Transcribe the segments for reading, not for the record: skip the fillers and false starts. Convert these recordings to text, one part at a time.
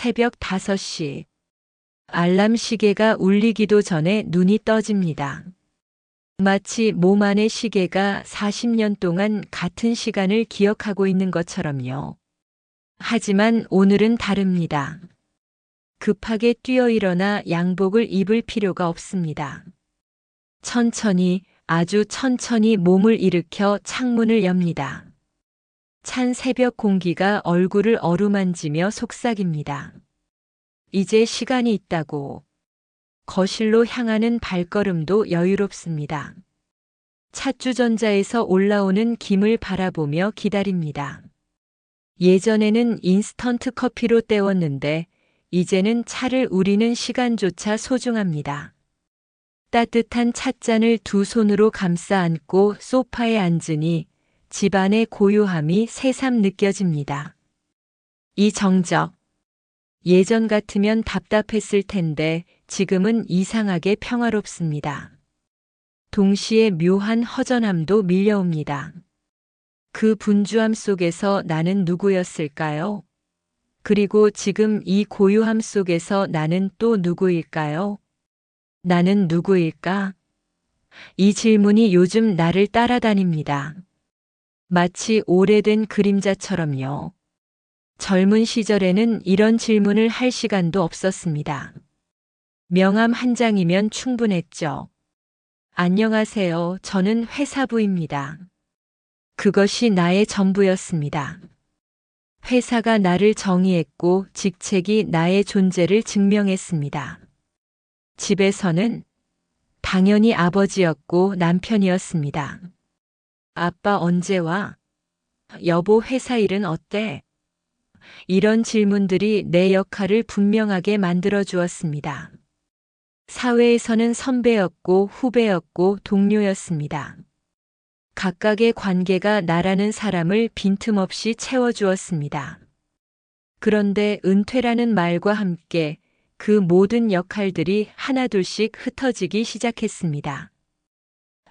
새벽 5시. 알람 시계가 울리기도 전에 눈이 떠집니다. 마치 몸 안의 시계가 40년 동안 같은 시간을 기억하고 있는 것처럼요. 하지만 오늘은 다릅니다. 급하게 뛰어 일어나 양복을 입을 필요가 없습니다. 천천히, 아주 천천히 몸을 일으켜 창문을 엽니다. 찬 새벽 공기가 얼굴을 어루만지며 속삭입니다. 이제 시간이 있다고. 거실로 향하는 발걸음도 여유롭습니다. 찻주전자에서 올라오는 김을 바라보며 기다립니다. 예전에는 인스턴트 커피로 때웠는데 이제는 차를 우리는 시간조차 소중합니다. 따뜻한 찻잔을 두 손으로 감싸 안고 소파에 앉으니 집안의 고요함이 새삼 느껴집니다. 이 정적. 예전 같으면 답답했을 텐데 지금은 이상하게 평화롭습니다. 동시에 묘한 허전함도 밀려옵니다. 그 분주함 속에서 나는 누구였을까요? 그리고 지금 이 고요함 속에서 나는 또 누구일까요? 나는 누구일까? 이 질문이 요즘 나를 따라다닙니다. 마치 오래된 그림자처럼요. 젊은 시절에는 이런 질문을 할 시간도 없었습니다. 명함 한 장이면 충분했죠. 안녕하세요. 저는 회사부입니다. 그것이 나의 전부였습니다. 회사가 나를 정의했고 직책이 나의 존재를 증명했습니다. 집에서는 당연히 아버지였고 남편이었습니다. 아빠 언제 와? 여보 회사 일은 어때? 이런 질문들이 내 역할을 분명하게 만들어 주었습니다. 사회에서는 선배였고 후배였고 동료였습니다. 각각의 관계가 나라는 사람을 빈틈없이 채워주었습니다. 그런데 은퇴라는 말과 함께 그 모든 역할들이 하나둘씩 흩어지기 시작했습니다.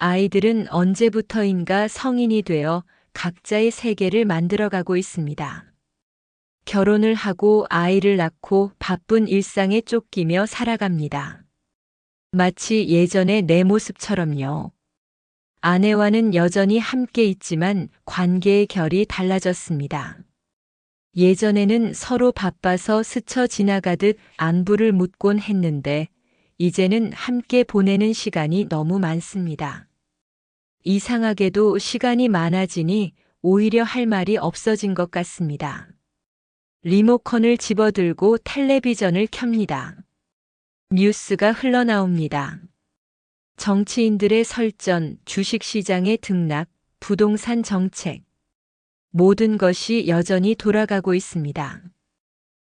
아이들은 언제부터인가 성인이 되어 각자의 세계를 만들어가고 있습니다. 결혼을 하고 아이를 낳고 바쁜 일상에 쫓기며 살아갑니다. 마치 예전의 내 모습처럼요. 아내와는 여전히 함께 있지만 관계의 결이 달라졌습니다. 예전에는 서로 바빠서 스쳐 지나가듯 안부를 묻곤 했는데 이제는 함께 보내는 시간이 너무 많습니다. 이상하게도 시간이 많아지니 오히려 할 말이 없어진 것 같습니다. 리모컨을 집어들고 텔레비전을 켭니다. 뉴스가 흘러나옵니다. 정치인들의 설전, 주식시장의 등락, 부동산 정책. 모든 것이 여전히 돌아가고 있습니다.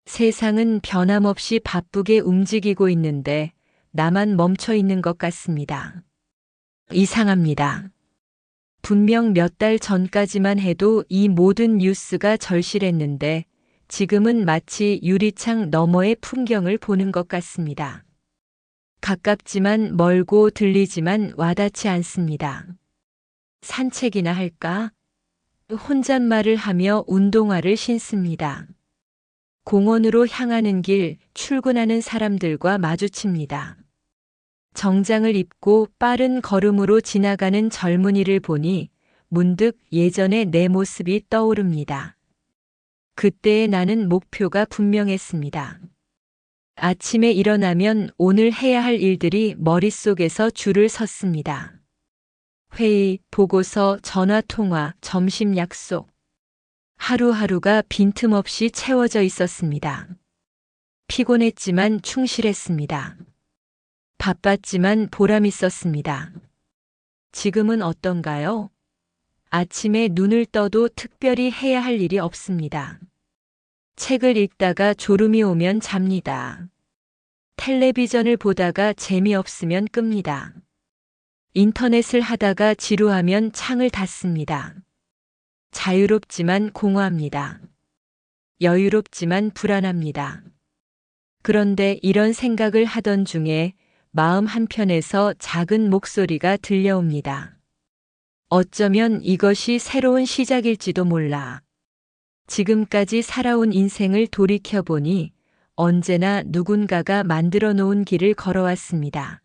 세상은 변함없이 바쁘게 움직이고 있는데 나만 멈춰 있는 것 같습니다. 이상합니다. 분명 몇 달 전까지만 해도 이 모든 뉴스가 절실했는데 지금은 마치 유리창 너머의 풍경을 보는 것 같습니다. 가깝지만 멀고 들리지만 와닿지 않습니다. 산책이나 할까? 혼잣말을 하며 운동화를 신습니다. 공원으로 향하는 길, 출근하는 사람들과 마주칩니다. 정장을 입고 빠른 걸음으로 지나가는 젊은이를 보니 문득 예전의 내 모습이 떠오릅니다. 그때의 나는 목표가 분명했습니다. 아침에 일어나면 오늘 해야 할 일들이 머릿속에서 줄을 섰습니다. 회의, 보고서, 전화통화, 점심 약속. 하루하루가 빈틈없이 채워져 있었습니다. 피곤했지만 충실했습니다. 바빴지만 보람 있었습니다. 지금은 어떤가요? 아침에 눈을 떠도 특별히 해야 할 일이 없습니다. 책을 읽다가 졸음이 오면 잡니다. 텔레비전을 보다가 재미없으면 끕니다. 인터넷을 하다가 지루하면 창을 닫습니다. 자유롭지만 공허합니다. 여유롭지만 불안합니다. 그런데 이런 생각을 하던 중에 마음 한편에서 작은 목소리가 들려옵니다. 어쩌면 이것이 새로운 시작일지도 몰라. 지금까지 살아온 인생을 돌이켜보니 언제나 누군가가 만들어 놓은 길을 걸어왔습니다.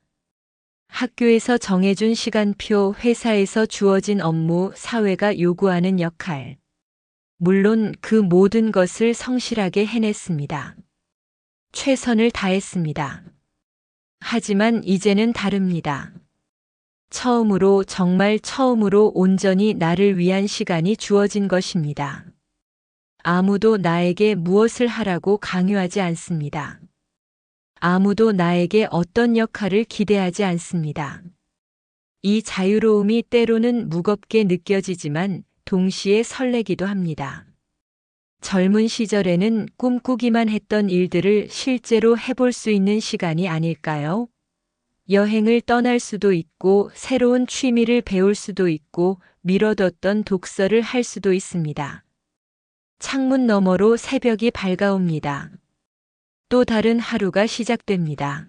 학교에서 정해준 시간표, 회사에서 주어진 업무, 사회가 요구하는 역할. 물론 그 모든 것을 성실하게 해냈습니다. 최선을 다했습니다. 하지만 이제는 다릅니다. 처음으로, 정말 처음으로 온전히 나를 위한 시간이 주어진 것입니다. 아무도 나에게 무엇을 하라고 강요하지 않습니다. 아무도 나에게 어떤 역할을 기대하지 않습니다. 이 자유로움이 때로는 무겁게 느껴지지만 동시에 설레기도 합니다. 젊은 시절에는 꿈꾸기만 했던 일들을 실제로 해볼 수 있는 시간이 아닐까요? 여행을 떠날 수도 있고, 새로운 취미를 배울 수도 있고, 미뤄뒀던 독서를 할 수도 있습니다. 창문 너머로 새벽이 밝아옵니다. 또 다른 하루가 시작됩니다.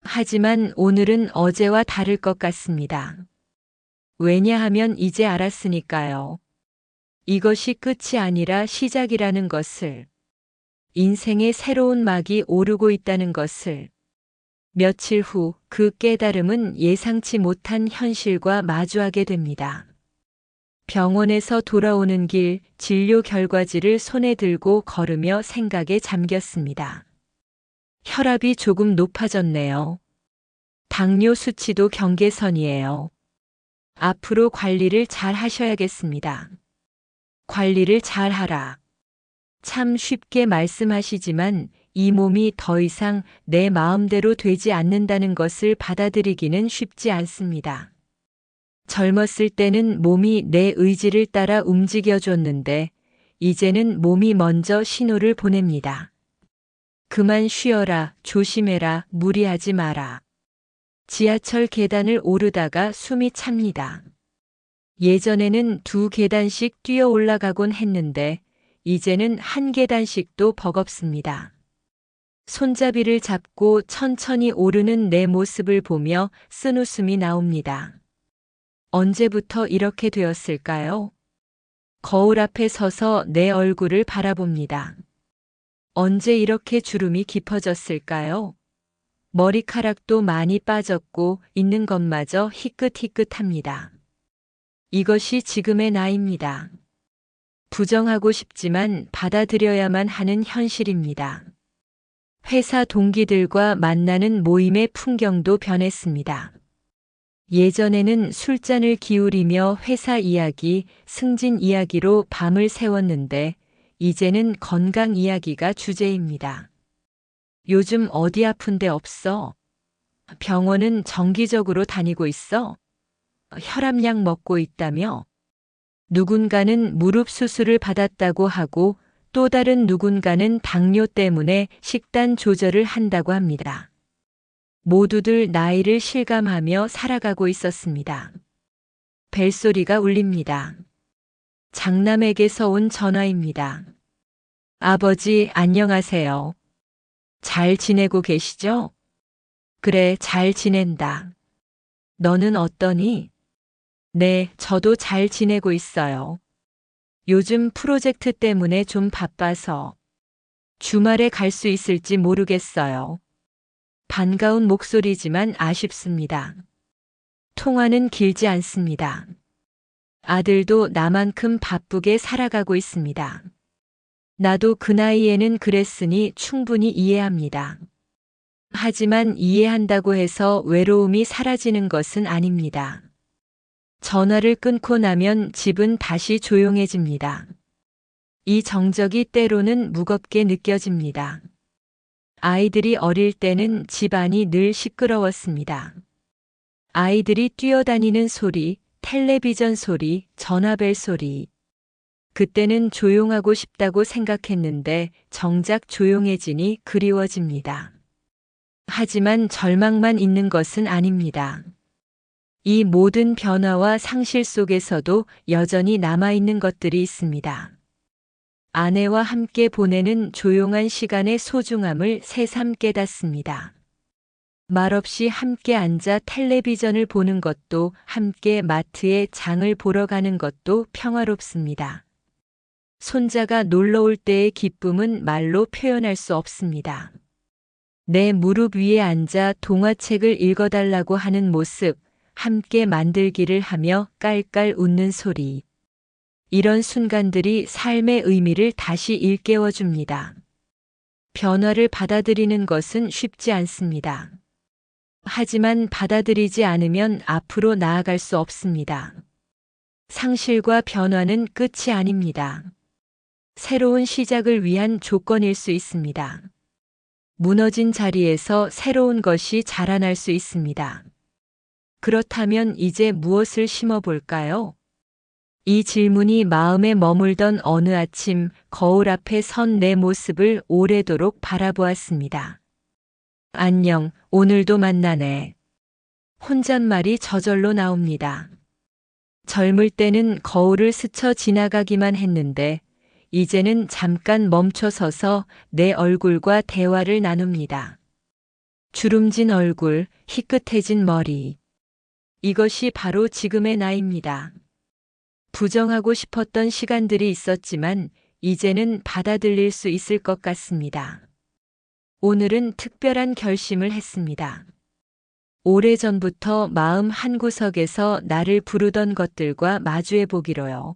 하지만 오늘은 어제와 다를 것 같습니다. 왜냐하면 이제 알았으니까요. 이것이 끝이 아니라 시작이라는 것을, 인생의 새로운 막이 오르고 있다는 것을. 며칠 후 그 깨달음은 예상치 못한 현실과 마주하게 됩니다. 병원에서 돌아오는 길, 진료 결과지를 손에 들고 걸으며 생각에 잠겼습니다. 혈압이 조금 높아졌네요. 당뇨 수치도 경계선이에요. 앞으로 관리를 잘 하셔야겠습니다. 관리를 잘 하라. 참 쉽게 말씀하시지만 이 몸이 더 이상 내 마음대로 되지 않는다는 것을 받아들이기는 쉽지 않습니다. 젊었을 때는 몸이 내 의지를 따라 움직여줬는데 이제는 몸이 먼저 신호를 보냅니다. 그만 쉬어라, 조심해라, 무리하지 마라. 지하철 계단을 오르다가 숨이 찹니다. 예전에는 2계단씩 뛰어 올라가곤 했는데 이제는 1계단씩도 버겁습니다. 손잡이를 잡고 천천히 오르는 내 모습을 보며 쓴웃음이 나옵니다. 언제부터 이렇게 되었을까요? 거울 앞에 서서 내 얼굴을 바라봅니다. 언제 이렇게 주름이 깊어졌을까요? 머리카락도 많이 빠졌고 있는 것마저 희끗희끗합니다. 이것이 지금의 나입니다. 부정하고 싶지만 받아들여야만 하는 현실입니다. 회사 동기들과 만나는 모임의 풍경도 변했습니다. 예전에는 술잔을 기울이며 회사 이야기, 승진 이야기로 밤을 새웠는데 이제는 건강 이야기가 주제입니다. 요즘 어디 아픈 데 없어? 병원은 정기적으로 다니고 있어? 혈압약 먹고 있다며? 누군가는 무릎 수술을 받았다고 하고 또 다른 누군가는 당뇨 때문에 식단 조절을 한다고 합니다. 모두들 나이를 실감하며 살아가고 있었습니다. 벨소리가 울립니다. 장남에게서 온 전화입니다. 아버지, 안녕하세요. 잘 지내고 계시죠? 그래, 잘 지낸다. 너는 어떠니? 네, 저도 잘 지내고 있어요. 요즘 프로젝트 때문에 좀 바빠서 주말에 갈 수 있을지 모르겠어요. 반가운 목소리지만 아쉽습니다. 통화는 길지 않습니다. 아들도 나만큼 바쁘게 살아가고 있습니다. 나도 그 나이에는 그랬으니 충분히 이해합니다. 하지만 이해한다고 해서 외로움이 사라지는 것은 아닙니다. 전화를 끊고 나면 집은 다시 조용해집니다. 이 정적이 때로는 무겁게 느껴집니다. 아이들이 어릴 때는 집안이 늘 시끄러웠습니다. 아이들이 뛰어다니는 소리, 텔레비전 소리, 전화벨 소리. 그때는 조용하고 싶다고 생각했는데 정작 조용해지니 그리워집니다. 하지만 절망만 있는 것은 아닙니다. 이 모든 변화와 상실 속에서도 여전히 남아있는 것들이 있습니다. 아내와 함께 보내는 조용한 시간의 소중함을 새삼 깨닫습니다. 말없이 함께 앉아 텔레비전을 보는 것도, 함께 마트에 장을 보러 가는 것도 평화롭습니다. 손자가 놀러 올 때의 기쁨은 말로 표현할 수 없습니다. 내 무릎 위에 앉아 동화책을 읽어달라고 하는 모습, 함께 만들기를 하며 깔깔 웃는 소리. 이런 순간들이 삶의 의미를 다시 일깨워 줍니다. 변화를 받아들이는 것은 쉽지 않습니다. 하지만 받아들이지 않으면 앞으로 나아갈 수 없습니다. 상실과 변화는 끝이 아닙니다. 새로운 시작을 위한 조건일 수 있습니다. 무너진 자리에서 새로운 것이 자라날 수 있습니다. 그렇다면 이제 무엇을 심어볼까요? 이 질문이 마음에 머물던 어느 아침 거울 앞에 선 내 모습을 오래도록 바라보았습니다. 안녕, 오늘도 만나네. 혼잣말이 저절로 나옵니다. 젊을 때는 거울을 스쳐 지나가기만 했는데 이제는 잠깐 멈춰서서 내 얼굴과 대화를 나눕니다. 주름진 얼굴, 희끗해진 머리. 이것이 바로 지금의 나입니다. 부정하고 싶었던 시간들이 있었지만 이제는 받아들일 수 있을 것 같습니다. 오늘은 특별한 결심을 했습니다. 오래전부터 마음 한구석에서 나를 부르던 것들과 마주해 보기로요.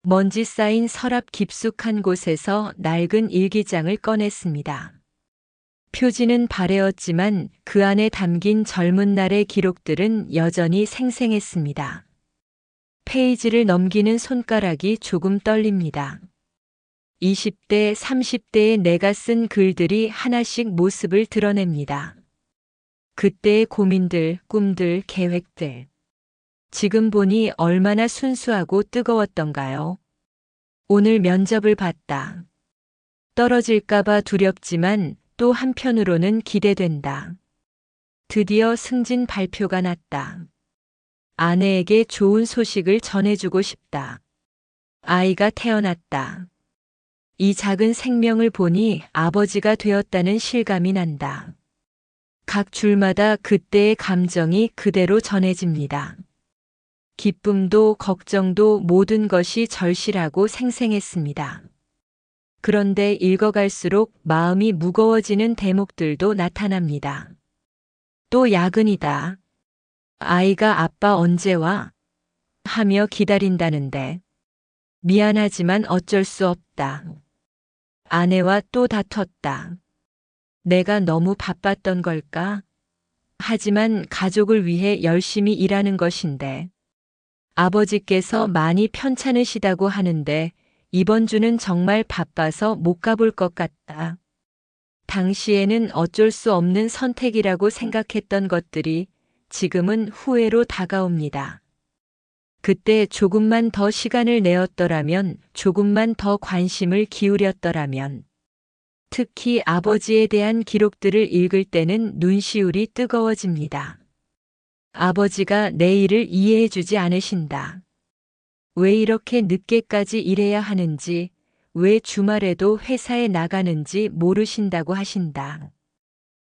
먼지 쌓인 서랍 깊숙한 곳에서 낡은 일기장을 꺼냈습니다. 표지는 바래었지만 그 안에 담긴 젊은 날의 기록들은 여전히 생생했습니다. 페이지를 넘기는 손가락이 조금 떨립니다. 20대, 30대의 내가 쓴 글들이 하나씩 모습을 드러냅니다. 그때의 고민들, 꿈들, 계획들. 지금 보니 얼마나 순수하고 뜨거웠던가요? 오늘 면접을 봤다. 떨어질까봐 두렵지만 또 한편으로는 기대된다. 드디어 승진 발표가 났다. 아내에게 좋은 소식을 전해주고 싶다. 아이가 태어났다. 이 작은 생명을 보니 아버지가 되었다는 실감이 난다. 각 줄마다 그때의 감정이 그대로 전해집니다. 기쁨도 걱정도 모든 것이 절실하고 생생했습니다. 그런데 읽어갈수록 마음이 무거워지는 대목들도 나타납니다. 또 야근이다. 아이가 아빠 언제 와? 하며 기다린다는데. 미안하지만 어쩔 수 없다. 아내와 또 다퉜다. 내가 너무 바빴던 걸까? 하지만 가족을 위해 열심히 일하는 것인데. 아버지께서 많이 편찮으시다고 하는데 이번 주는 정말 바빠서 못 가볼 것 같다. 당시에는 어쩔 수 없는 선택이라고 생각했던 것들이 지금은 후회로 다가옵니다. 그때 조금만 더 시간을 내었더라면, 조금만 더 관심을 기울였더라면. 특히 아버지에 대한 기록들을 읽을 때는 눈시울이 뜨거워집니다. 아버지가 내 일을 이해해주지 않으신다. 왜 이렇게 늦게까지 일해야 하는지, 왜 주말에도 회사에 나가는지 모르신다고 하신다.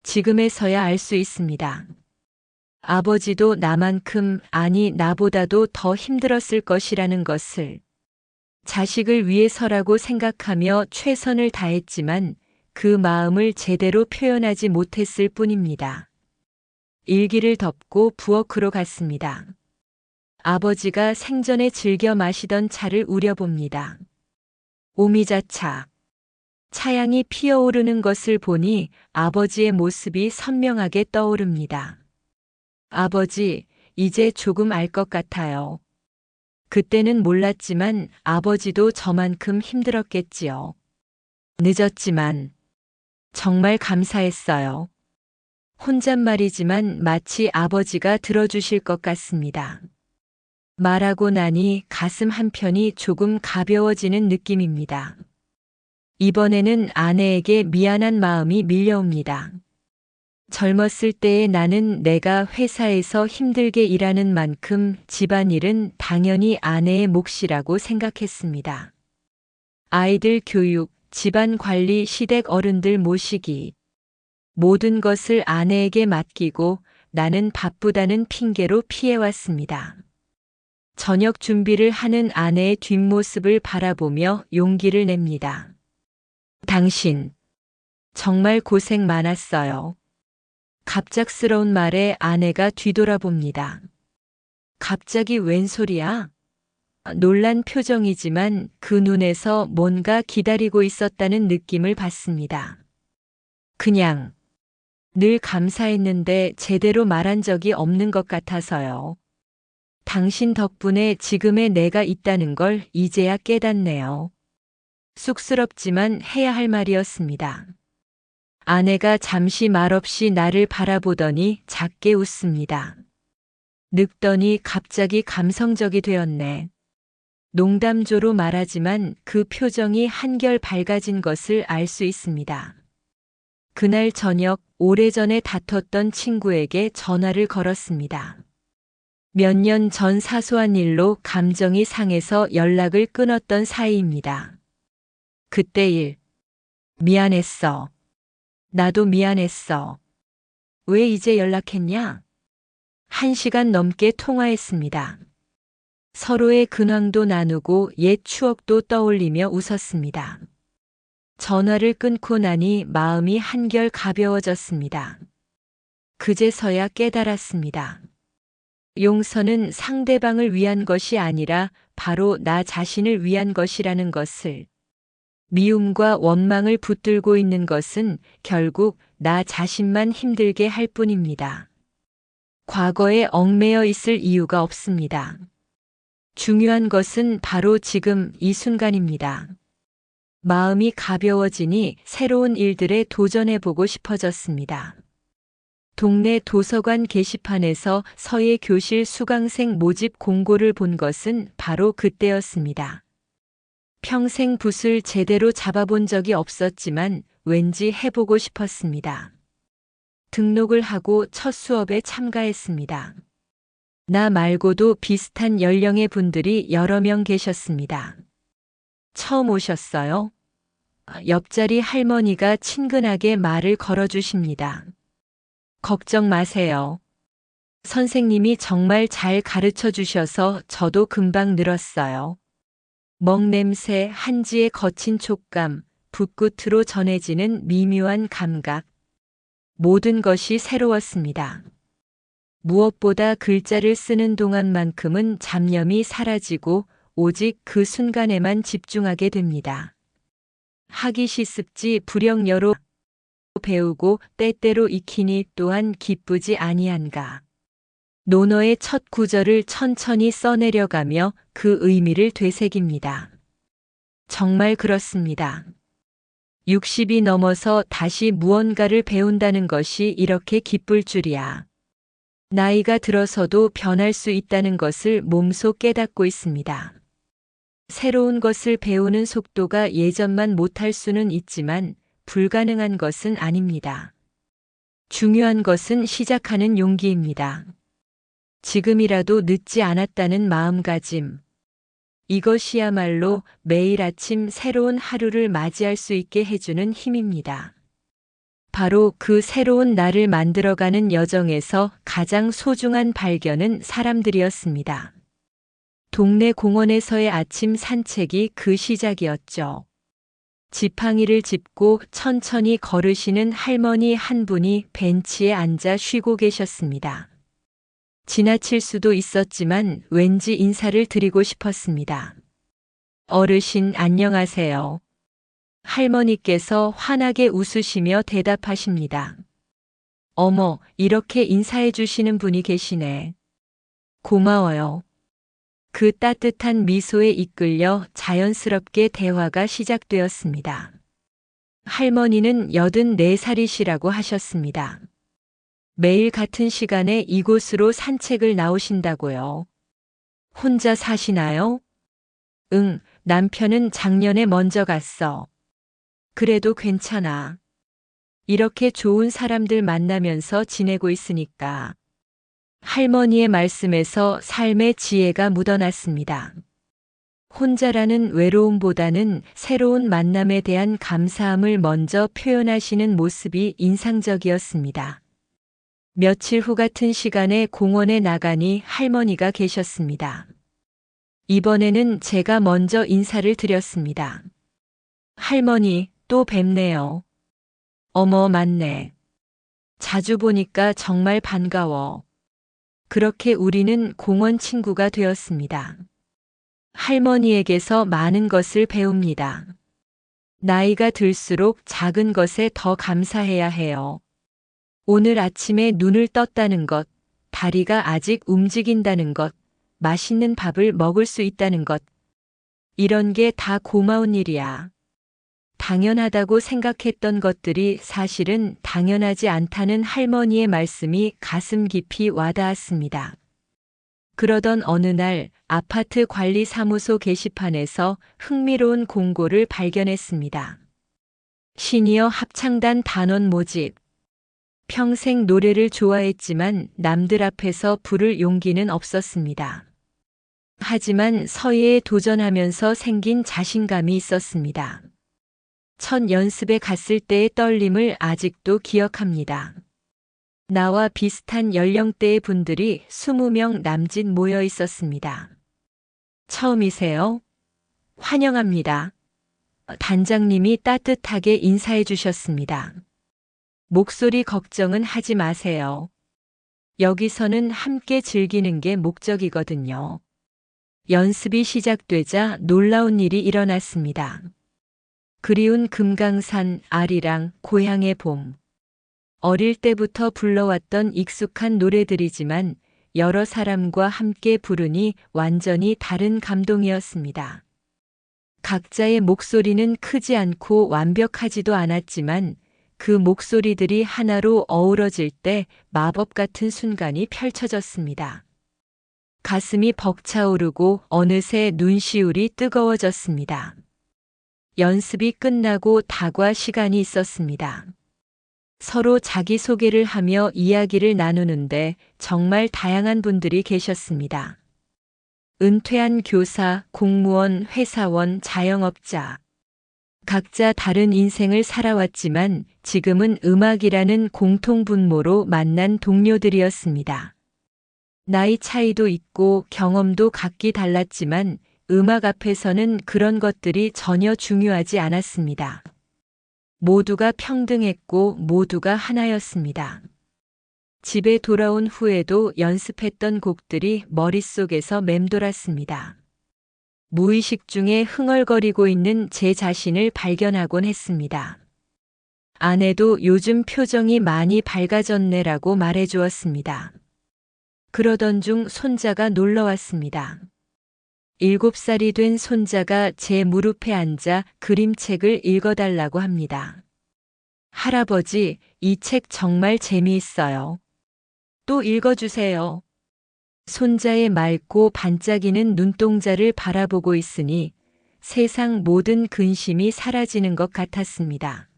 지금에서야 알 수 있습니다. 아버지도 나만큼, 아니 나보다도 더 힘들었을 것이라는 것을. 자식을 위해서라고 생각하며 최선을 다했지만 그 마음을 제대로 표현하지 못했을 뿐입니다. 일기를 덮고 부엌으로 갔습니다. 아버지가 생전에 즐겨 마시던 차를 우려봅니다. 오미자차. 차향이 피어오르는 것을 보니 아버지의 모습이 선명하게 떠오릅니다. 아버지, 이제 조금 알 것 같아요. 그때는 몰랐지만 아버지도 저만큼 힘들었겠지요. 늦었지만 정말 감사했어요. 혼잣말이지만 마치 아버지가 들어주실 것 같습니다. 말하고 나니 가슴 한편이 조금 가벼워지는 느낌입니다. 이번에는 아내에게 미안한 마음이 밀려옵니다. 젊었을 때의 나는 내가 회사에서 힘들게 일하는 만큼 집안일은 당연히 아내의 몫이라고 생각했습니다. 아이들 교육, 집안 관리, 시댁 어른들 모시기. 모든 것을 아내에게 맡기고 나는 바쁘다는 핑계로 피해왔습니다. 저녁 준비를 하는 아내의 뒷모습을 바라보며 용기를 냅니다. 당신, 정말 고생 많았어요. 갑작스러운 말에 아내가 뒤돌아봅니다. 갑자기 웬 소리야? 놀란 표정이지만 그 눈에서 뭔가 기다리고 있었다는 느낌을 받습니다. 그냥 늘 감사했는데 제대로 말한 적이 없는 것 같아서요. 당신 덕분에 지금의 내가 있다는 걸 이제야 깨닫네요. 쑥스럽지만 해야 할 말이었습니다. 아내가 잠시 말없이 나를 바라보더니 작게 웃습니다. 늙더니 갑자기 감성적이 되었네. 농담조로 말하지만 그 표정이 한결 밝아진 것을 알 수 있습니다. 그날 저녁 오래전에 다퉜던 친구에게 전화를 걸었습니다. 몇 년 전 사소한 일로 감정이 상해서 연락을 끊었던 사이입니다. 그때 일, 미안했어. 나도 미안했어. 왜 이제 연락했냐? 1시간 넘게 통화했습니다. 서로의 근황도 나누고 옛 추억도 떠올리며 웃었습니다. 전화를 끊고 나니 마음이 한결 가벼워졌습니다. 그제서야 깨달았습니다. 용서는 상대방을 위한 것이 아니라 바로 나 자신을 위한 것이라는 것을. 미움과 원망을 붙들고 있는 것은 결국 나 자신만 힘들게 할 뿐입니다. 과거에 얽매여 있을 이유가 없습니다. 중요한 것은 바로 지금 이 순간입니다. 마음이 가벼워지니 새로운 일들에 도전해보고 싶어졌습니다. 동네 도서관 게시판에서 서예 교실 수강생 모집 공고를 본 것은 바로 그때였습니다. 평생 붓을 제대로 잡아본 적이 없었지만 왠지 해보고 싶었습니다. 등록을 하고 첫 수업에 참가했습니다. 나 말고도 비슷한 연령의 분들이 여러 명 계셨습니다. 처음 오셨어요? 옆자리 할머니가 친근하게 말을 걸어주십니다. 걱정 마세요. 선생님이 정말 잘 가르쳐 주셔서 저도 금방 늘었어요. 먹냄새, 한지의 거친 촉감, 붓끝으로 전해지는 미묘한 감각. 모든 것이 새로웠습니다. 무엇보다 글자를 쓰는 동안만큼은 잡념이 사라지고 오직 그 순간에만 집중하게 됩니다. 하기 시습지 불영여로 배우고 때때로 익히니 또한 기쁘지 아니한가. 논어의 첫 구절을 천천히 써내려가며 그 의미를 되새깁니다. 정말 그렇습니다. 60이 넘어서 다시 무언가를 배운다는 것이 이렇게 기쁠 줄이야. 나이가 들어서도 변할 수 있다는 것을 몸소 깨닫고 있습니다. 새로운 것을 배우는 속도가 예전만 못할 수는 있지만 불가능한 것은 아닙니다. 중요한 것은 시작하는 용기입니다. 지금이라도 늦지 않았다는 마음가짐. 이것이야말로 매일 아침 새로운 하루를 맞이할 수 있게 해주는 힘입니다. 바로 그 새로운 나를 만들어가는 여정에서 가장 소중한 발견은 사람들이었습니다. 동네 공원에서의 아침 산책이 그 시작이었죠. 지팡이를 짚고 천천히 걸으시는 할머니 한 분이 벤치에 앉아 쉬고 계셨습니다. 지나칠 수도 있었지만 왠지 인사를 드리고 싶었습니다. 어르신 안녕하세요. 할머니께서 환하게 웃으시며 대답하십니다. 어머, 이렇게 인사해 주시는 분이 계시네. 고마워요. 그 따뜻한 미소에 이끌려 자연스럽게 대화가 시작되었습니다. 할머니는 84살이시라고 하셨습니다. 매일 같은 시간에 이곳으로 산책을 나오신다고요. 혼자 사시나요? 응, 남편은 작년에 먼저 갔어. 그래도 괜찮아. 이렇게 좋은 사람들 만나면서 지내고 있으니까. 할머니의 말씀에서 삶의 지혜가 묻어났습니다. 혼자라는 외로움보다는 새로운 만남에 대한 감사함을 먼저 표현하시는 모습이 인상적이었습니다. 며칠 후 같은 시간에 공원에 나가니 할머니가 계셨습니다. 이번에는 제가 먼저 인사를 드렸습니다. 할머니, 또 뵙네요. 어머, 맞네. 자주 보니까 정말 반가워. 그렇게 우리는 공원 친구가 되었습니다. 할머니에게서 많은 것을 배웁니다. 나이가 들수록 작은 것에 더 감사해야 해요. 오늘 아침에 눈을 떴다는 것, 다리가 아직 움직인다는 것, 맛있는 밥을 먹을 수 있다는 것. 이런 게 다 고마운 일이야. 당연하다고 생각했던 것들이 사실은 당연하지 않다는 할머니의 말씀이 가슴 깊이 와닿았습니다. 그러던 어느 날 아파트 관리사무소 게시판에서 흥미로운 공고를 발견했습니다. 시니어 합창단 단원 모집. 평생 노래를 좋아했지만 남들 앞에서 부를 용기는 없었습니다. 하지만 서예에 도전하면서 생긴 자신감이 있었습니다. 첫 연습에 갔을 때의 떨림을 아직도 기억합니다. 나와 비슷한 연령대의 분들이 20명 남짓 모여 있었습니다. 처음이세요? 환영합니다. 단장님이 따뜻하게 인사해 주셨습니다. 목소리 걱정은 하지 마세요. 여기서는 함께 즐기는 게 목적이거든요. 연습이 시작되자 놀라운 일이 일어났습니다. 그리운 금강산, 아리랑, 고향의 봄. 어릴 때부터 불러왔던 익숙한 노래들이지만 여러 사람과 함께 부르니 완전히 다른 감동이었습니다. 각자의 목소리는 크지 않고 완벽하지도 않았지만 그 목소리들이 하나로 어우러질 때 마법 같은 순간이 펼쳐졌습니다. 가슴이 벅차오르고 어느새 눈시울이 뜨거워졌습니다. 연습이 끝나고 다과 시간이 있었습니다. 서로 자기소개를 하며 이야기를 나누는데 정말 다양한 분들이 계셨습니다. 은퇴한 교사, 공무원, 회사원, 자영업자. 각자 다른 인생을 살아왔지만 지금은 음악이라는 공통분모로 만난 동료들이었습니다. 나이 차이도 있고 경험도 각기 달랐지만 음악 앞에서는 그런 것들이 전혀 중요하지 않았습니다. 모두가 평등했고 모두가 하나였습니다. 집에 돌아온 후에도 연습했던 곡들이 머릿속에서 맴돌았습니다. 무의식 중에 흥얼거리고 있는 제 자신을 발견하곤 했습니다. 아내도 요즘 표정이 많이 밝아졌네라고 말해주었습니다. 그러던 중 손자가 놀러 왔습니다. 7살이 된 손자가 제 무릎에 앉아 그림책을 읽어달라고 합니다. 할아버지, 이 책 정말 재미있어요. 또 읽어주세요. 손자의 맑고 반짝이는 눈동자를 바라보고 있으니 세상 모든 근심이 사라지는 것 같았습니다.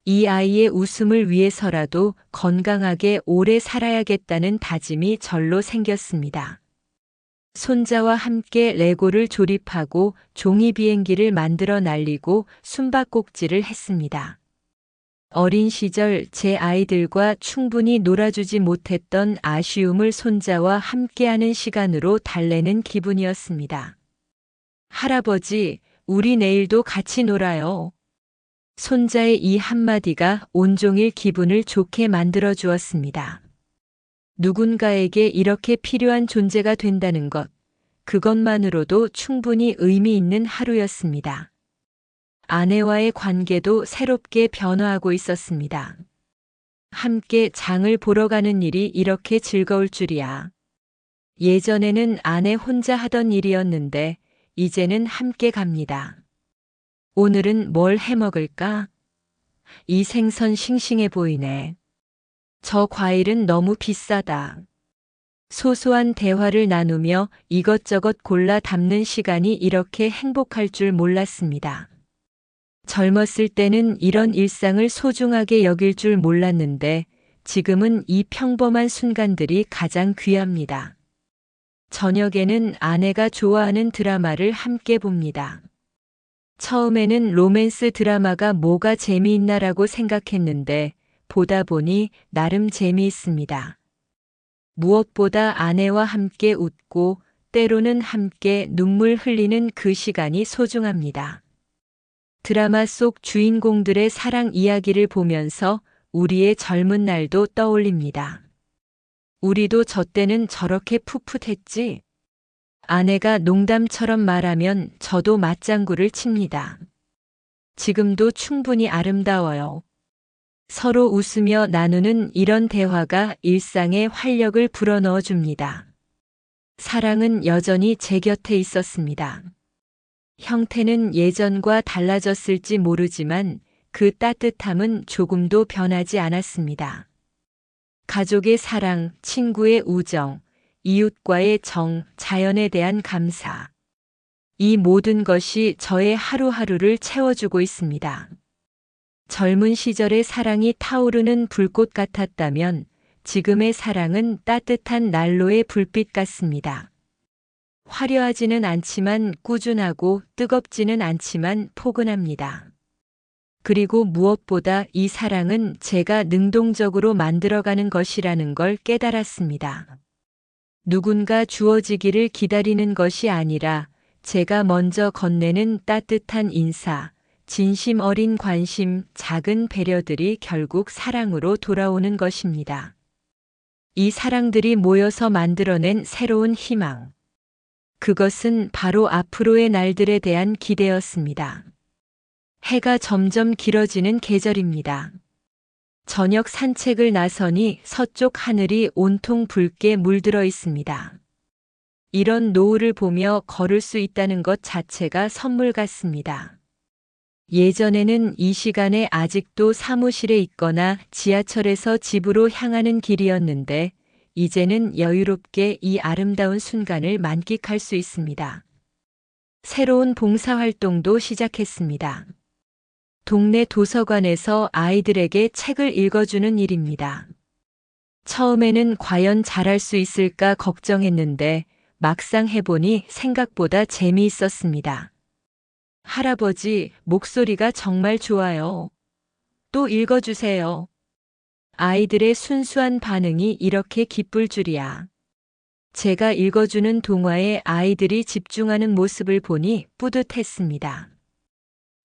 이 아이의 웃음을 위해서라도 건강하게 오래 살아야겠다는 다짐이 절로 생겼습니다. 손자와 함께 레고를 조립하고 종이 비행기를 만들어 날리고 숨바꼭질을 했습니다. 어린 시절 제 아이들과 충분히 놀아주지 못했던 아쉬움을 손자와 함께하는 시간으로 달래는 기분이었습니다. 할아버지, 우리 내일도 같이 놀아요. 손자의 이 한마디가 온종일 기분을 좋게 만들어 주었습니다. 누군가에게 이렇게 필요한 존재가 된다는 것, 그것만으로도 충분히 의미 있는 하루였습니다. 아내와의 관계도 새롭게 변화하고 있었습니다. 함께 장을 보러 가는 일이 이렇게 즐거울 줄이야. 예전에는 아내 혼자 하던 일이었는데 이제는 함께 갑니다. 오늘은 뭘 해 먹을까? 이 생선 싱싱해 보이네. 저 과일은 너무 비싸다. 소소한 대화를 나누며 이것저것 골라 담는 시간이 이렇게 행복할 줄 몰랐습니다. 젊었을 때는 이런 일상을 소중하게 여길 줄 몰랐는데 지금은 이 평범한 순간들이 가장 귀합니다. 저녁에는 아내가 좋아하는 드라마를 함께 봅니다. 처음에는 로맨스 드라마가 뭐가 재미있나라고 생각했는데 보다 보니 나름 재미있습니다. 무엇보다 아내와 함께 웃고 때로는 함께 눈물 흘리는 그 시간이 소중합니다. 드라마 속 주인공들의 사랑 이야기를 보면서 우리의 젊은 날도 떠올립니다. 우리도 저 때는 저렇게 풋풋했지? 아내가 농담처럼 말하면 저도 맞장구를 칩니다. 지금도 충분히 아름다워요. 서로 웃으며 나누는 이런 대화가 일상에 활력을 불어넣어 줍니다. 사랑은 여전히 제 곁에 있었습니다. 형태는 예전과 달라졌을지 모르지만 그 따뜻함은 조금도 변하지 않았습니다. 가족의 사랑, 친구의 우정, 이웃과의 정, 자연에 대한 감사. 이 모든 것이 저의 하루하루를 채워주고 있습니다. 젊은 시절의 사랑이 타오르는 불꽃 같았다면 지금의 사랑은 따뜻한 난로의 불빛 같습니다. 화려하지는 않지만 꾸준하고 뜨겁지는 않지만 포근합니다. 그리고 무엇보다 이 사랑은 제가 능동적으로 만들어가는 것이라는 걸 깨달았습니다. 누군가 주어지기를 기다리는 것이 아니라 제가 먼저 건네는 따뜻한 인사, 진심 어린 관심, 작은 배려들이 결국 사랑으로 돌아오는 것입니다. 이 사랑들이 모여서 만들어낸 새로운 희망. 그것은 바로 앞으로의 날들에 대한 기대였습니다. 해가 점점 길어지는 계절입니다. 저녁 산책을 나서니 서쪽 하늘이 온통 붉게 물들어 있습니다. 이런 노을을 보며 걸을 수 있다는 것 자체가 선물 같습니다. 예전에는 이 시간에 아직도 사무실에 있거나 지하철에서 집으로 향하는 길이었는데 이제는 여유롭게 이 아름다운 순간을 만끽할 수 있습니다. 새로운 봉사활동도 시작했습니다. 동네 도서관에서 아이들에게 책을 읽어주는 일입니다. 처음에는 과연 잘할 수 있을까 걱정했는데 막상 해보니 생각보다 재미있었습니다. 할아버지, 목소리가 정말 좋아요. 또 읽어주세요. 아이들의 순수한 반응이 이렇게 기쁠 줄이야. 제가 읽어주는 동화에 아이들이 집중하는 모습을 보니 뿌듯했습니다.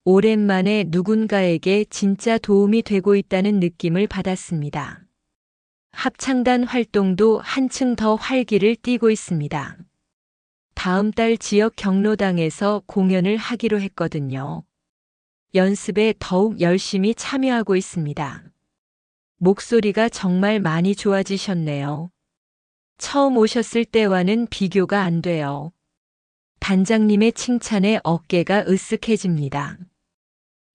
오랜만에 누군가에게 진짜 도움이 되고 있다는 느낌을 받았습니다. 합창단 활동도 한층 더 활기를 띠고 있습니다. 다음 달 지역 경로당에서 공연을 하기로 했거든요. 연습에 더욱 열심히 참여하고 있습니다. 목소리가 정말 많이 좋아지셨네요. 처음 오셨을 때와는 비교가 안 돼요. 단장님의 칭찬에 어깨가 으쓱해집니다.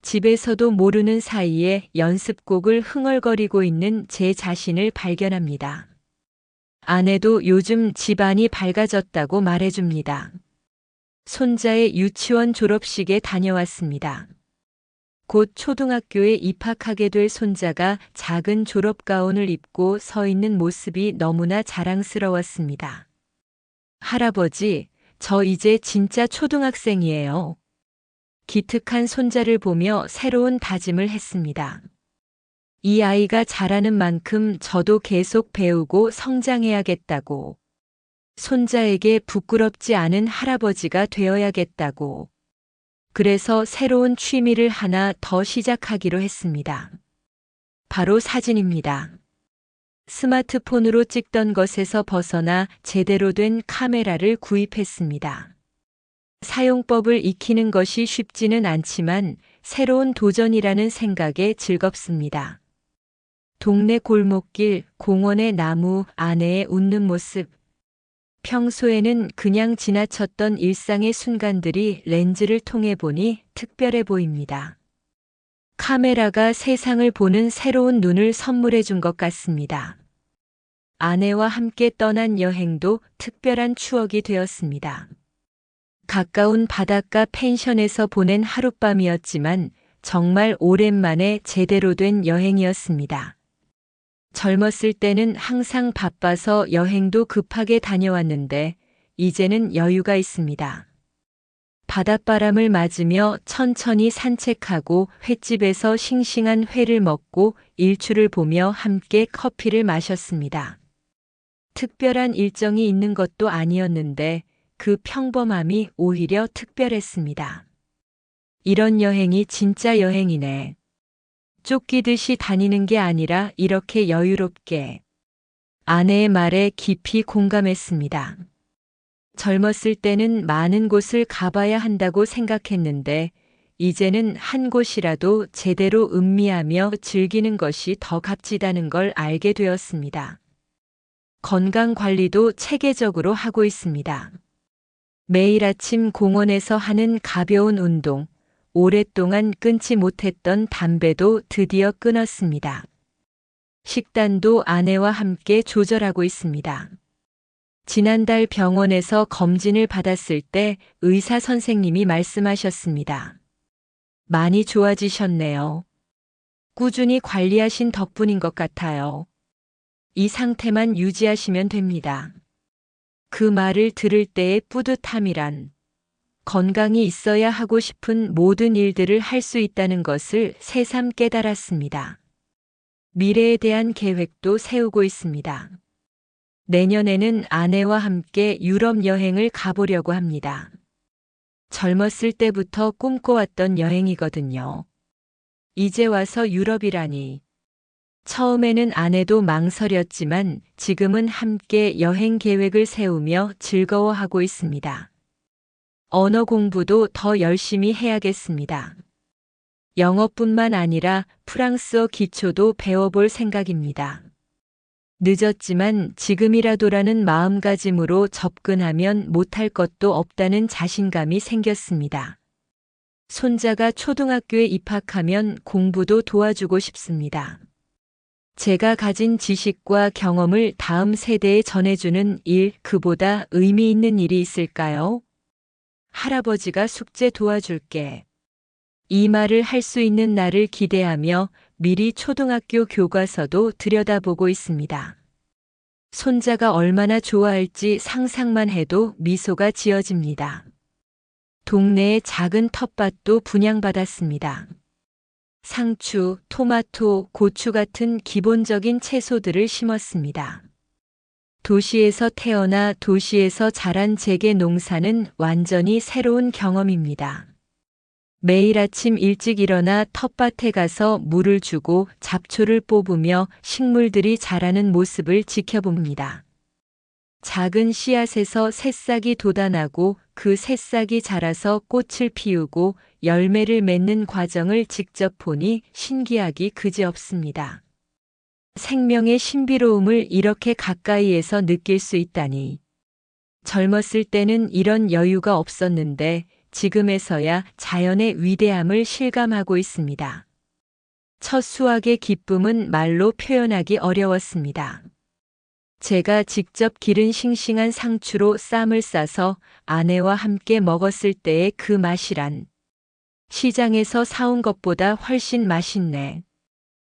집에서도 모르는 사이에 연습곡을 흥얼거리고 있는 제 자신을 발견합니다. 아내도 요즘 집안이 밝아졌다고 말해줍니다. 손자의 유치원 졸업식에 다녀왔습니다. 곧 초등학교에 입학하게 될 손자가 작은 졸업가운을 입고 서 있는 모습이 너무나 자랑스러웠습니다. 할아버지, 저 이제 진짜 초등학생이에요. 기특한 손자를 보며 새로운 다짐을 했습니다. 이 아이가 잘하는 만큼 저도 계속 배우고 성장해야겠다고. 손자에게 부끄럽지 않은 할아버지가 되어야겠다고. 그래서 새로운 취미를 하나 더 시작하기로 했습니다. 바로 사진입니다. 스마트폰으로 찍던 것에서 벗어나 제대로 된 카메라를 구입했습니다. 사용법을 익히는 것이 쉽지는 않지만 새로운 도전이라는 생각에 즐겁습니다. 동네 골목길, 공원의 나무, 아내의 웃는 모습. 평소에는 그냥 지나쳤던 일상의 순간들이 렌즈를 통해 보니 특별해 보입니다. 카메라가 세상을 보는 새로운 눈을 선물해 준 것 같습니다. 아내와 함께 떠난 여행도 특별한 추억이 되었습니다. 가까운 바닷가 펜션에서 보낸 하룻밤이었지만 정말 오랜만에 제대로 된 여행이었습니다. 젊었을 때는 항상 바빠서 여행도 급하게 다녀왔는데 이제는 여유가 있습니다. 바닷바람을 맞으며 천천히 산책하고 횟집에서 싱싱한 회를 먹고 일출을 보며 함께 커피를 마셨습니다. 특별한 일정이 있는 것도 아니었는데 그 평범함이 오히려 특별했습니다. 이런 여행이 진짜 여행이네. 쫓기듯이 다니는 게 아니라 이렇게 여유롭게. 아내의 말에 깊이 공감했습니다. 젊었을 때는 많은 곳을 가봐야 한다고 생각했는데 이제는 한 곳이라도 제대로 음미하며 즐기는 것이 더 값지다는 걸 알게 되었습니다. 건강 관리도 체계적으로 하고 있습니다. 매일 아침 공원에서 하는 가벼운 운동, 오랫동안 끊지 못했던 담배도 드디어 끊었습니다. 식단도 아내와 함께 조절하고 있습니다. 지난달 병원에서 검진을 받았을 때 의사 선생님이 말씀하셨습니다. 많이 좋아지셨네요. 꾸준히 관리하신 덕분인 것 같아요. 이 상태만 유지하시면 됩니다. 그 말을 들을 때의 뿌듯함이란 건강이 있어야 하고 싶은 모든 일들을 할 수 있다는 것을 새삼 깨달았습니다. 미래에 대한 계획도 세우고 있습니다. 내년에는 아내와 함께 유럽 여행을 가보려고 합니다. 젊었을 때부터 꿈꿔왔던 여행이거든요. 이제 와서 유럽이라니. 처음에는 아내도 망설였지만 지금은 함께 여행 계획을 세우며 즐거워하고 있습니다. 언어 공부도 더 열심히 해야겠습니다. 영어뿐만 아니라 프랑스어 기초도 배워볼 생각입니다. 늦었지만 지금이라도라는 마음가짐으로 접근하면 못할 것도 없다는 자신감이 생겼습니다. 손자가 초등학교에 입학하면 공부도 도와주고 싶습니다. 제가 가진 지식과 경험을 다음 세대에 전해주는 일, 그보다 의미 있는 일이 있을까요? 할아버지가 숙제 도와줄게. 이 말을 할 수 있는 날을 기대하며 미리 초등학교 교과서도 들여다보고 있습니다. 손자가 얼마나 좋아할지 상상만 해도 미소가 지어집니다. 동네의 작은 텃밭도 분양받았습니다. 상추, 토마토, 고추 같은 기본적인 채소들을 심었습니다. 도시에서 태어나 도시에서 자란 제게 농사는 완전히 새로운 경험입니다. 매일 아침 일찍 일어나 텃밭에 가서 물을 주고 잡초를 뽑으며 식물들이 자라는 모습을 지켜봅니다. 작은 씨앗에서 새싹이 돋아나고 그 새싹이 자라서 꽃을 피우고 열매를 맺는 과정을 직접 보니 신기하기 그지없습니다. 생명의 신비로움을 이렇게 가까이에서 느낄 수 있다니. 젊었을 때는 이런 여유가 없었는데 지금에서야 자연의 위대함을 실감하고 있습니다. 첫 수확의 기쁨은 말로 표현하기 어려웠습니다. 제가 직접 기른 싱싱한 상추로 쌈을 싸서 아내와 함께 먹었을 때의 그 맛이란 시장에서 사온 것보다 훨씬 맛있네.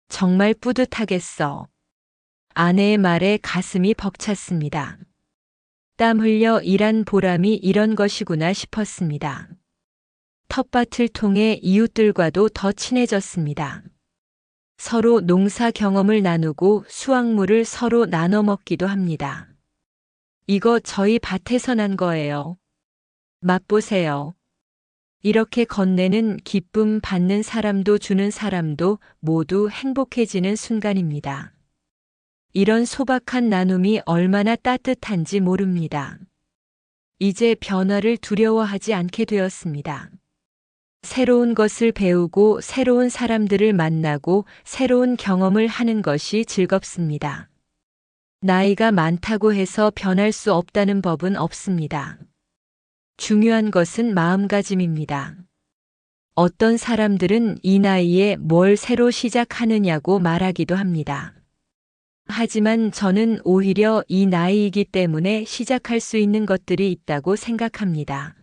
정말 뿌듯하겠어. 아내의 말에 가슴이 벅찼습니다. 땀 흘려 일한 보람이 이런 것이구나 싶었습니다. 텃밭을 통해 이웃들과도 더 친해졌습니다. 서로 농사 경험을 나누고 수확물을 서로 나눠 먹기도 합니다. 이거 저희 밭에서 난 거예요. 맛보세요. 이렇게 건네는 기쁨 받는 사람도 주는 사람도 모두 행복해지는 순간입니다. 이런 소박한 나눔이 얼마나 따뜻한지 모릅니다. 이제 변화를 두려워하지 않게 되었습니다. 새로운 것을 배우고 새로운 사람들을 만나고 새로운 경험을 하는 것이 즐겁습니다. 나이가 많다고 해서 변할 수 없다는 법은 없습니다. 중요한 것은 마음가짐입니다. 어떤 사람들은 이 나이에 뭘 새로 시작하느냐고 말하기도 합니다. 하지만 저는 오히려 이 나이이기 때문에 시작할 수 있는 것들이 있다고 생각합니다.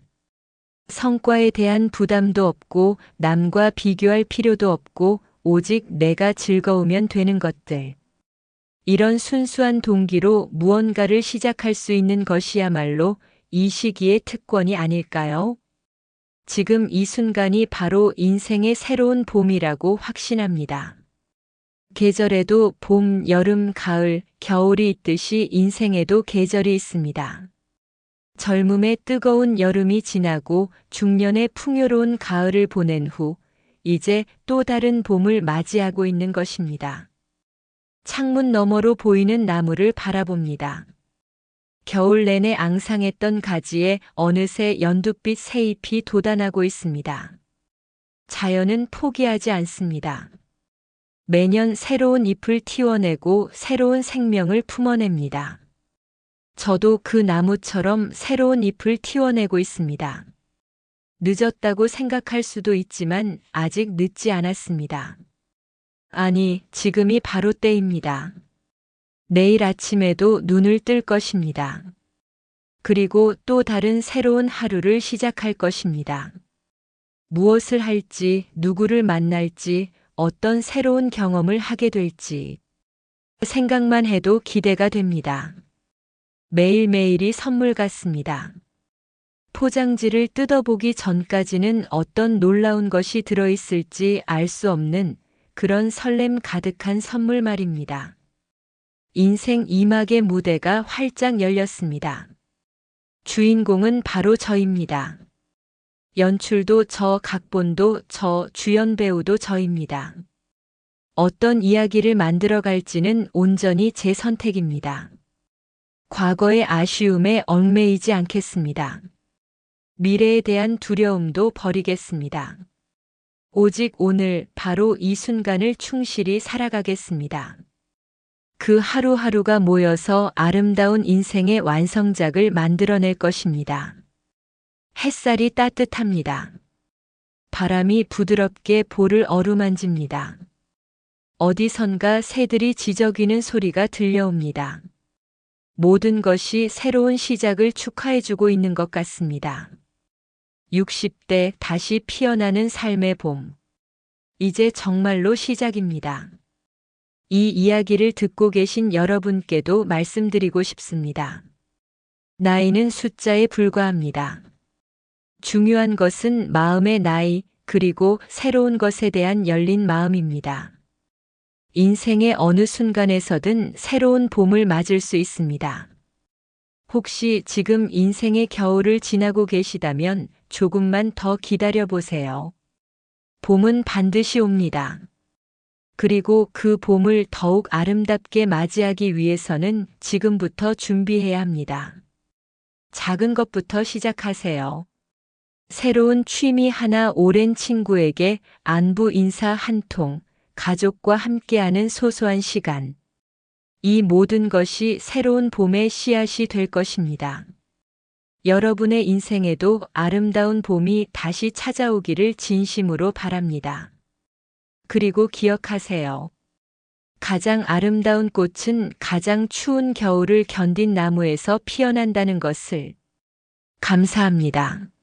성과에 대한 부담도 없고 남과 비교할 필요도 없고 오직 내가 즐거우면 되는 것들. 이런 순수한 동기로 무언가를 시작할 수 있는 것이야말로 이 시기의 특권이 아닐까요? 지금 이 순간이 바로 인생의 새로운 봄이라고 확신합니다. 계절에도 봄, 여름, 가을, 겨울이 있듯이 인생에도 계절이 있습니다. 젊음의 뜨거운 여름이 지나고 중년의 풍요로운 가을을 보낸 후 이제 또 다른 봄을 맞이하고 있는 것입니다. 창문 너머로 보이는 나무를 바라봅니다. 겨울 내내 앙상했던 가지에 어느새 연두빛 새잎이 돋아나고 있습니다. 자연은 포기하지 않습니다. 매년 새로운 잎을 틔워내고 새로운 생명을 품어냅니다. 저도 그 나무처럼 새로운 잎을 틔워내고 있습니다. 늦었다고 생각할 수도 있지만 아직 늦지 않았습니다. 아니, 지금이 바로 때입니다. 내일 아침에도 눈을 뜰 것입니다. 그리고 또 다른 새로운 하루를 시작할 것입니다. 무엇을 할지, 누구를 만날지, 어떤 새로운 경험을 하게 될지 생각만 해도 기대가 됩니다. 매일매일이 선물 같습니다. 포장지를 뜯어보기 전까지는 어떤 놀라운 것이 들어있을지 알 수 없는 그런 설렘 가득한 선물 말입니다. 인생 2막의 무대가 활짝 열렸습니다. 주인공은 바로 저입니다. 연출도 저, 각본도 저, 주연 배우도 저입니다. 어떤 이야기를 만들어 갈지는 온전히 제 선택입니다. 과거의 아쉬움에 얽매이지 않겠습니다. 미래에 대한 두려움도 버리겠습니다. 오직 오늘 바로 이 순간을 충실히 살아가겠습니다. 그 하루하루가 모여서 아름다운 인생의 완성작을 만들어낼 것입니다. 햇살이 따뜻합니다. 바람이 부드럽게 볼을 어루만집니다. 어디선가 새들이 지저귀는 소리가 들려옵니다. 모든 것이 새로운 시작을 축하해주고 있는 것 같습니다. 60대 다시 피어나는 삶의 봄. 이제 정말로 시작입니다. 이 이야기를 듣고 계신 여러분께도 말씀드리고 싶습니다. 나이는 숫자에 불과합니다. 중요한 것은 마음의 나이, 그리고 새로운 것에 대한 열린 마음입니다. 인생의 어느 순간에서든 새로운 봄을 맞을 수 있습니다. 혹시 지금 인생의 겨울을 지나고 계시다면 조금만 더 기다려 보세요. 봄은 반드시 옵니다. 그리고 그 봄을 더욱 아름답게 맞이하기 위해서는 지금부터 준비해야 합니다. 작은 것부터 시작하세요. 새로운 취미 하나, 오랜 친구에게 안부 인사 한 통, 가족과 함께하는 소소한 시간. 이 모든 것이 새로운 봄의 씨앗이 될 것입니다. 여러분의 인생에도 아름다운 봄이 다시 찾아오기를 진심으로 바랍니다. 그리고 기억하세요. 가장 아름다운 꽃은 가장 추운 겨울을 견딘 나무에서 피어난다는 것을. 감사합니다.